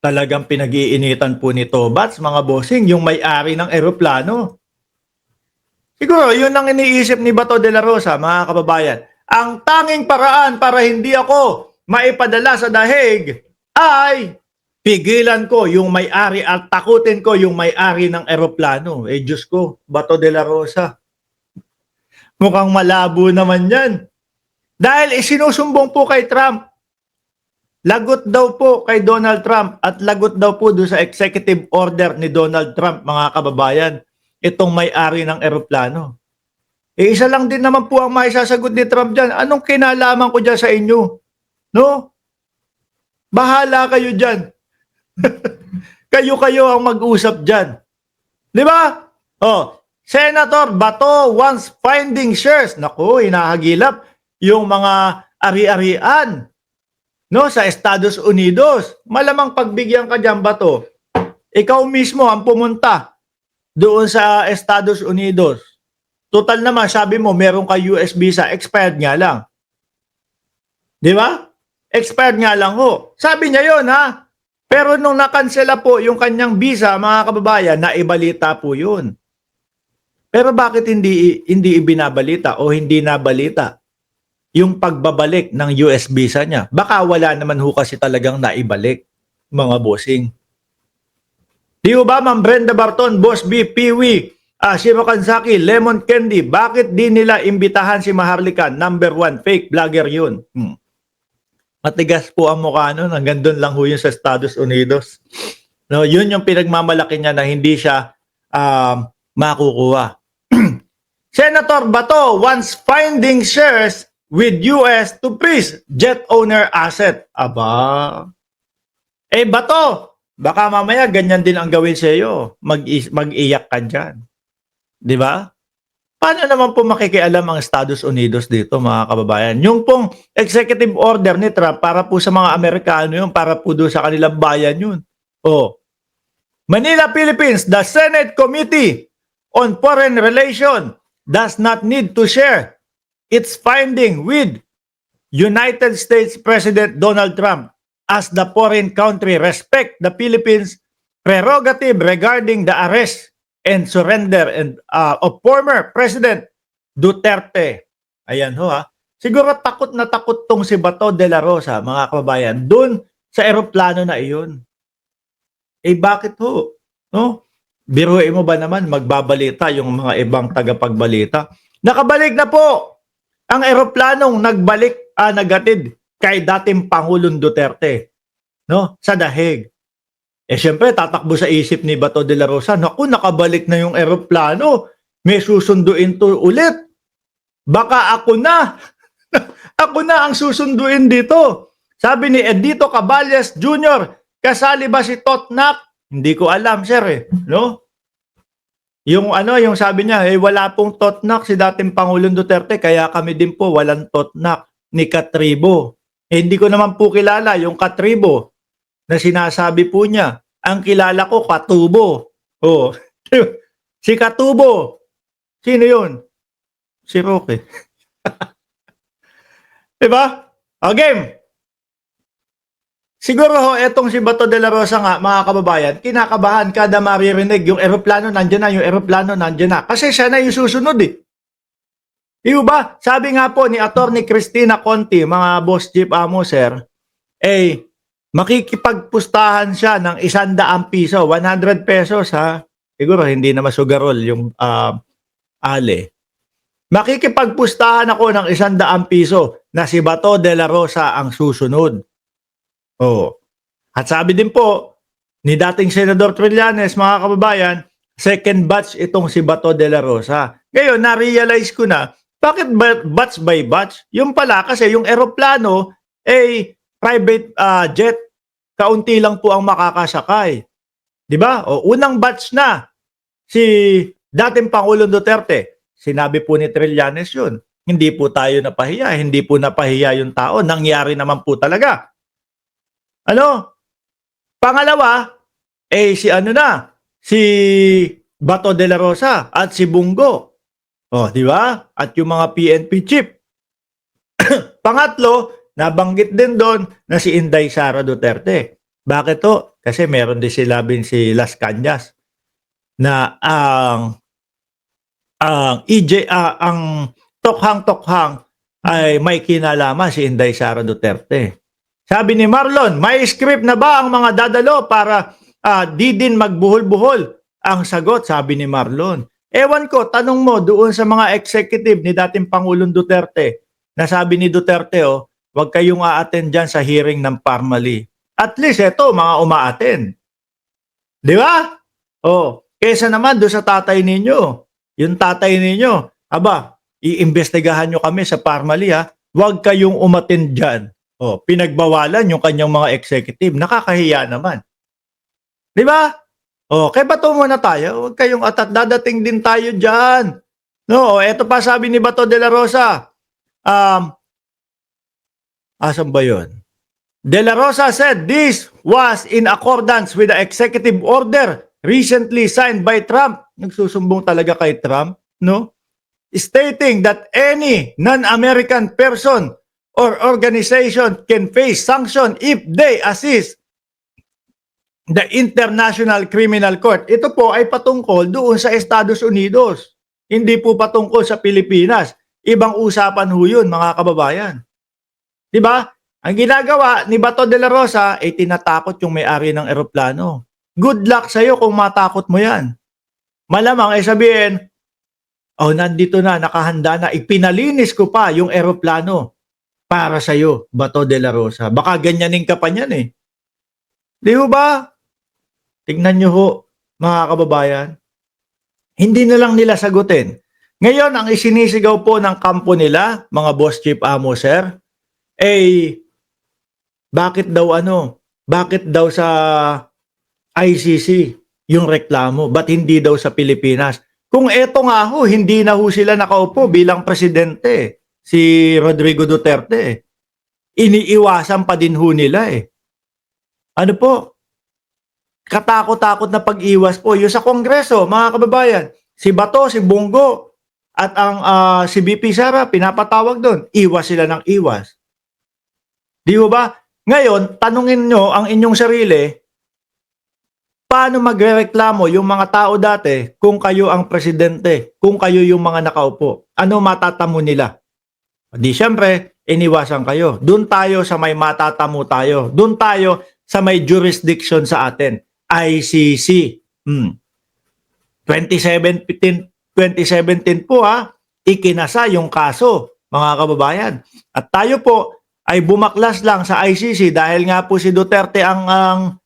Talagang pinag-iinitan po ni Tobats, mga bossing, yung may-ari ng eroplano. Siguro, yun ang iniisip ni Bato de la Rosa, mga kababayan. Ang tanging paraan para hindi ako maipadala sa dahig ay pigilan ko yung may-ari at takutin ko yung may-ari ng eroplano. Eh, Diyos ko, Bato de la Rosa. Mukhang malabo naman yan. Dahil isinusumbong po kay Trump. Lagot daw po kay Donald Trump at lagot daw po doon sa executive order ni Donald Trump, mga kababayan, itong may-ari ng eroplano. Eh, isa lang din naman po ang maisasagot ni Trump dyan. Anong kinalaman ko dyan sa inyo? No? Bahala kayo dyan. Kayo-kayo ang mag-usap dyan. Di ba? Oh, Senator Bato wants finding shares. Naku, hinahagilap yung mga ari-arian, no, sa Estados Unidos. Malamang pagbigyan ka dyan, Bato. Ikaw mismo ang pumunta doon sa Estados Unidos. Total naman, sabi mo, meron ka US visa, expired nga lang. Di ba? Expired nga lang ho. Sabi niya yon, ha? Pero nung nakansela po yung kanyang visa, mga kababayan, naibalita po yun. Pero bakit hindi ibinabalita o hindi nabalita yung pagbabalik ng US visa niya? Baka wala naman ho kasi talagang naibalik, mga bossing. Di ba, Ma'am Brenda Barton, Boss B, Piwi, Shiro Kansaki, Lemon Candy, bakit di nila imbitahan si Maharlika? Number 1, fake vlogger yun. Matigas po ang mukha nun, hanggang doon lang ho yun sa Estados Unidos. No, yun yung pinagmamalaki niya na hindi siya makukuha. Senator Bato wants finding shares with US to freeze jet owner asset. Aba. Eh Bato, baka mamaya ganyan din ang gawin sa iyo. Mag-iyak ka dyan. Di ba? Paano naman po makikialam ang Estados Unidos dito, mga kababayan? Yung pong executive order ni Trump para po sa mga Amerikano yun, para po doon sa kanilang bayan yun. Oh. Manila, Philippines, the Senate Committee on Foreign Relations does not need to share its finding with United States President Donald Trump as the foreign country respect the Philippines' prerogative regarding the arrest and surrender of former President Duterte. Ayan ho ha. Siguro takot na takot tong si Bato de la Rosa, mga kababayan, doon sa eroplano na iyon. Eh bakit ho? No? Biruin mo ba naman magbabalita yung mga ibang tagapagbalita? Nakabalik na po ang eroplanong nagatid kay dating Pangulong Duterte, no, sa dahig. Eh syempre tatakbo sa isip ni Bato de la Rosa, naku, nakabalik na yung eroplano, may susunduin to ulit. Baka ako na, ako na ang susunduin dito. Sabi ni Edito Caballes Jr., kasali ba si Totnak? Hindi ko alam, sir, eh, no? Yung sabi niya, eh wala pong Totnak si dating Pangulong Duterte, kaya kami din po walang Totnak ni Katribo. Eh, hindi ko naman po kilala yung Katribo na sinasabi po niya. Ang kilala ko, Katubo. Oh. Si Katubo. Sino yun? Si Roque. Diba? O, game. Siguro ho, etong si Bato de la Rosa nga, mga kababayan, kinakabahan kada maririnig yung eroplano nandiyan na, yung eroplano nandiyan na. Kasi siya na yung susunod eh. Diba? Sabi nga po ni Attorney Cristina Conti, mga boss jeep amo, sir, eh, makikipagpustahan siya ng 100 piso, 100 pesos ha. Siguro hindi na masugarol yung ale. Makikipagpustahan ako ng 100 piso na si Bato de la Rosa ang susunod. Oh. At sabi din po ni dating Senador Trillanes, mga kababayan, second batch itong si Bato de la Rosa. Ngayon, na-realize ko na, bakit batch by batch? Yung pala, kasi yung eroplano, eh, private jet, kaunti lang po ang makakasakay. Di ba? O, unang batch na si dating Pangulong Duterte. Sinabi po ni Trillanes yun. Hindi po tayo napahiya. Hindi po napahiya yung tao. Nangyari naman po talaga. Ano? Pangalawa, eh si Bato de la Rosa at si Bungo. Oh, di ba? At yung mga PNP chief. Pangatlo, nabanggit din doon na si Inday Sara Duterte. Bakit to? Kasi meron din si Las Cañas na ang tokhang-tokhang ay may kinalaman si Inday Sara Duterte. Sabi ni Marlon, may script na ba ang mga dadalo para di din magbuhol-buhol? Ang sagot, sabi ni Marlon. Ewan ko, tanong mo doon sa mga executive ni dating Pangulong Duterte na sabi ni Duterte, huwag kayong a-attend dyan sa hearing ng Parmali. At least ito, mga uma-attend. Di ba? Kesa naman doon sa tatay ninyo. Yung tatay ninyo, iimbestigahan nyo kami sa Parmali huwag kayong umattend dyan. Pinagbawalan yung kanyang mga executive. Nakakahiya naman. Di ba? Kaya Bato muna tayo. Huwag kayong atat. Dadating din tayo dyan. No, eto pa sabi ni Bato de la Rosa. Asan ba yun? De la Rosa said this was in accordance with the executive order recently signed by Trump. Nagsusumbong talaga kay Trump, no? Stating that any non-American person or organization can face sanction if they assist the International Criminal Court. Ito po ay patungkol doon sa Estados Unidos. Hindi po patungkol sa Pilipinas. Ibang usapan ho yun, mga kababayan. Diba? Ang ginagawa ni Bato de la Rosa ay tinatakot yung may-ari ng eroplano. Good luck sa'yo kung matakot mo yan. Malamang ay sabihin, nandito na, nakahanda na, ipinalinis ko pa yung eroplano para sa'yo, Bato de la Rosa. Baka ganyanin ka pa niyan eh. Di ba? Tignan nyo ho, mga kababayan. Hindi na lang nila sagutin. Ngayon, ang isinisigaw po ng kampo nila, mga boss chief amo, sir, bakit daw sa ICC yung reklamo? Ba't hindi daw sa Pilipinas? Kung eto nga ho, hindi na ho sila nakaupo bilang presidente, si Rodrigo Duterte. Iniiwasan pa din ho nila eh. Ano po? Katakot-takot na pag-iwas po. Yung sa Kongreso, mga kababayan, si Bato, si Bongo, at ang si BP Sara, pinapatawag doon. Iwas sila ng iwas. Di ba? Ngayon, tanungin nyo ang inyong sarili, paano magrereklamo yung mga tao dati kung kayo ang presidente, kung kayo yung mga nakaupo? Ano matatamo nila? Di syempre, iniwasan kayo. Doon tayo sa may matatamo tayo. Doon tayo sa may jurisdiction sa atin. ICC. 2017 po ikinasa yung kaso, mga kababayan. At tayo po ay bumaklas lang sa ICC dahil nga po si Duterte ang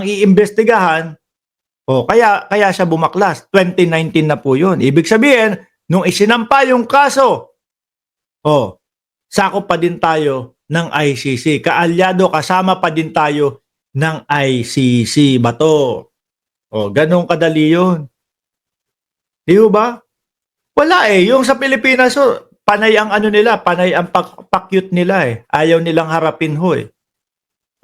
iimbestigahan. Kaya siya bumaklas. 2019 na po yun. Ibig sabihin, nung isinampa yung kaso, sakop pa din tayo ng ICC. Kaalyado, kasama pa din tayo ng ICC. Bato. Ganong kadali yun. Di ba? Wala eh. Yung sa Pilipinas, panay ang panay ang pakyut nila eh. Ayaw nilang harapin ho eh.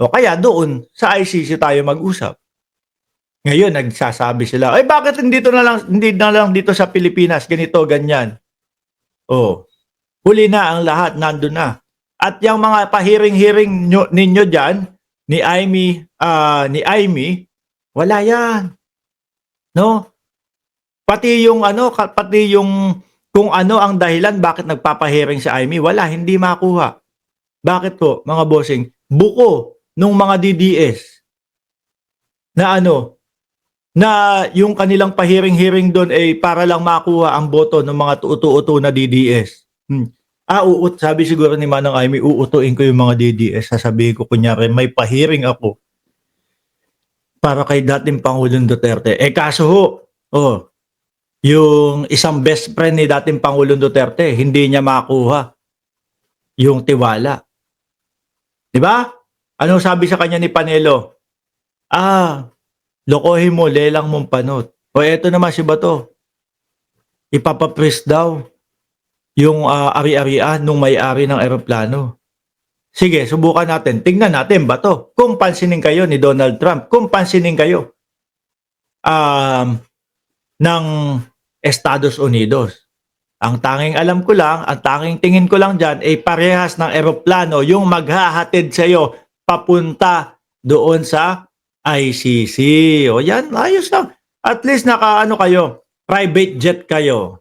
Kaya doon, sa ICC tayo mag-usap. Ngayon, nagsasabi sila, bakit hindi na lang dito sa Pilipinas, ganito, ganyan. Huli na ang lahat, nandun na. At yung mga pahiring-hiring ninyo dyan, ni Amy, wala yan. No? Pati yung kung ano ang dahilan bakit nagpapahiring si Amy, wala, hindi makuha. Bakit po, mga bossing? Buko nung mga DDS na na yung kanilang pahiring-hiring doon para lang makuha ang boto ng mga tuuto-uto na DDS. Sabi siguro ni Manang Amy, uutuin ko yung mga DDS. Sasabihin ko, kunyari, may pahiring ako para kay dating Pangulong Duterte. Kaso yung isang best friend ni dating Pangulong Duterte, hindi niya makuha yung tiwala. Diba? Anong sabi sa kanya ni Panelo? Lokohin mo, lelang mong panot. Eto naman si Bato. Ipapapres daw yung ari-arian nung may-ari ng eroplano. Sige, subukan natin. Tingnan natin, Bato. Kung pansinin kayo ni Donald Trump, kung pansinin kayo ng Estados Unidos. Ang tanging alam ko lang, ang tanging tingin ko lang dyan ay parehas ng eroplano yung maghahatid sa iyo papunta doon sa ICC. O yan, ayos lang. At least nakaano kayo, private jet kayo.